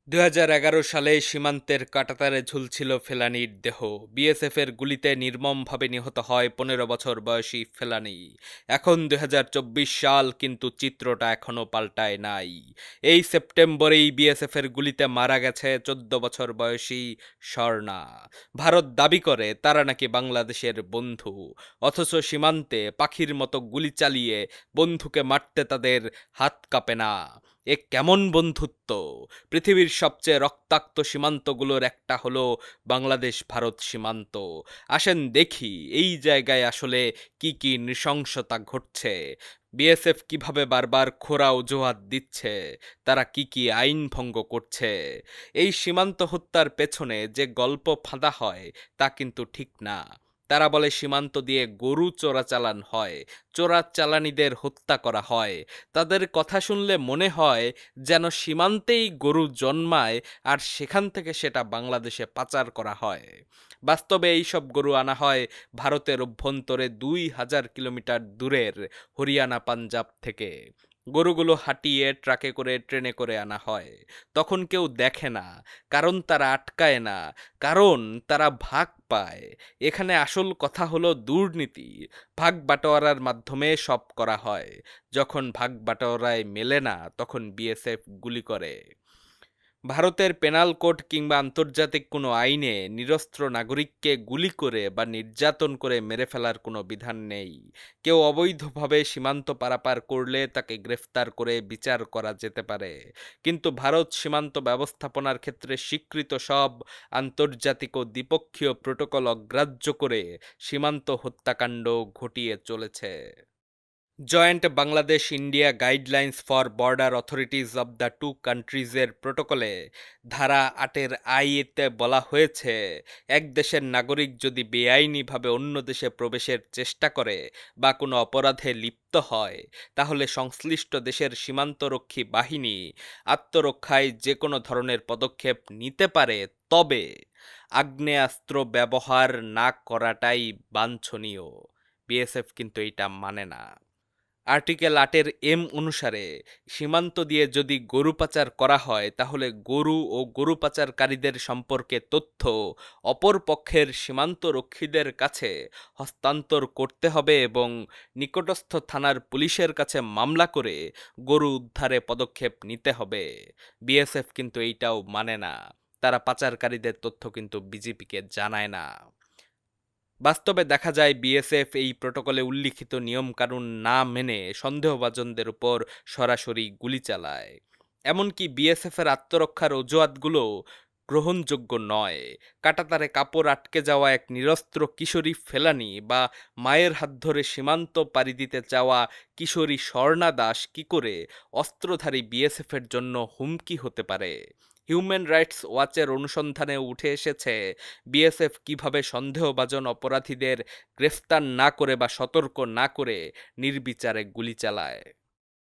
২০১১ সালে সীমান্তের কাঁটাতারে ঝুলছিল ফেলানীর দেহ। বিএসএফের গুলিতে নির্মমভাবে নিহত হয় ১৫ বছর বয়সী ফেলানী। এখন ২০২৪ সাল, কিন্তু চিত্রটা এখনো পাল্টায় নাই। এই সেপ্টেম্বরেই বিএসএফের গুলিতে মারা গেছে ১৪ বছর বয়সী স্বর্ণা। ভারত দাবি করে তারা নাকি বাংলাদেশের বন্ধু, অথচ সীমান্তে পাখির মতো গুলি চালিয়ে বন্ধুকে মারতে তাদের হাত কাঁপে না। এ কেমন বন্ধুত্ব? পৃথিবীর সবচেয়ে রক্তাক্ত সীমান্তগুলোর একটা হলো বাংলাদেশ ভারত সীমান্ত। আসেন দেখি এই জায়গায় আসলে কি কি নৃশংসতা ঘটছে, বিএসএফ কিভাবে বারবার খোঁড়া অজুহাত দিচ্ছে, তারা কি কি আইন ভঙ্গ করছে। এই সীমান্ত হত্যার পেছনে যে গল্প ফাঁদা হয় তা কিন্তু ঠিক না। তারা বলে সীমান্ত দিয়ে গরু চোরাচালান হয়, চোরাচালানিদের হত্যা করা হয়। তাদের কথা শুনলে মনে হয় যেন সীমান্তেই গরু জন্মায় আর সেখান থেকে সেটা বাংলাদেশে পাচার করা হয়। বাস্তবে এইসব গরু আনা হয় ভারতের অভ্যন্তরে ২,০০০ কিলোমিটার দূরের হরিয়ানা পাঞ্জাব থেকে। গরুগুলো হাঁটিয়ে ট্রাকে করে ট্রেনে করে আনা হয়। তখন কেউ দেখে না, কারণ তারা আটকায় না, কারণ তারা ভাগ পায়। এখানে আসল কথা হলো দুর্নীতি। ভাগ বাটোয়ারার মাধ্যমে সব করা হয়। যখন ভাগ বাটোয়ারায় মেলে না, তখন বিএসএফ গুলি করে। ভারতের পেনাল কোড কিংবা আন্তর্জাতিক কোনো আইনে নিরস্ত্র নাগরিককে গুলি করে বা নির্যাতন করে মেরে ফেলার কোনো বিধান নেই। কেউ অবৈধভাবে সীমান্ত পারাপার করলে তাকে গ্রেফতার করে বিচার করা যেতে পারে। কিন্তু ভারত সীমান্ত ব্যবস্থাপনার ক্ষেত্রে স্বীকৃত সব আন্তর্জাতিক ও দ্বিপক্ষীয় প্রোটোকল অগ্রাহ্য করে সীমান্ত হত্যাকাণ্ড ঘটিয়ে চলেছে। Joint Bangladesh India guidelines for border authorities of the two কান্ট্রিজের প্রোটোকলে ধারা ৮-এর আইতে বলা হয়েছে, এক দেশের নাগরিক যদি বেআইনিভাবে অন্য দেশে প্রবেশের চেষ্টা করে বা কোনো অপরাধে লিপ্ত হয়, তাহলে সংশ্লিষ্ট দেশের সীমান্তরক্ষী বাহিনী আত্মরক্ষায় যে কোনো ধরনের পদক্ষেপ নিতে পারে, তবে আগ্নেয়াস্ত্র ব্যবহার না করাটাই বাঞ্ছনীয়। বিএসএফ কিন্তু এটা মানে না। আর্টিকেল ৮-এর অনুসারে সীমান্ত দিয়ে যদি গরু পাচার করা হয়, তাহলে গরু ও গরু পাচারকারীদের সম্পর্কে তথ্য অপর পক্ষের সীমান্তরক্ষীদের কাছে হস্তান্তর করতে হবে এবং নিকটস্থ থানার পুলিশের কাছে মামলা করে গরু উদ্ধারে পদক্ষেপ নিতে হবে। বিএসএফ কিন্তু এইটাও মানে না। তারা পাচারকারীদের তথ্য কিন্তু বিজেপিকে জানায় না। বাস্তবে দেখা যায় বিএসএফ এই প্রোটোকলে উল্লিখিত নিয়মকানুন না মেনে সন্দেহভাজনদের উপর সরাসরি গুলি চালায়। এমনকি বিএসএফের আত্মরক্ষার অজুহাতগুলো গ্রহণযোগ্য নয়। কাঁটাতারে কাপড় আটকে যাওয়া এক নিরস্ত্র কিশোরী ফেলানী বা মায়ের হাত ধরে সীমান্ত পাড়ি দিতে চাওয়া কিশোরী স্বর্ণা দাস কি করে অস্ত্রধারী বিএসএফের জন্য হুমকি হতে পারে? হিউম্যান রাইটস ওয়াচের অনুসন্ধানে উঠে এসেছে বিএসএফ কিভাবে সন্দেহভাজন অপরাধীদের গ্রেফতার না করে বা সতর্ক না করে নির্বিচারে গুলি চালায়।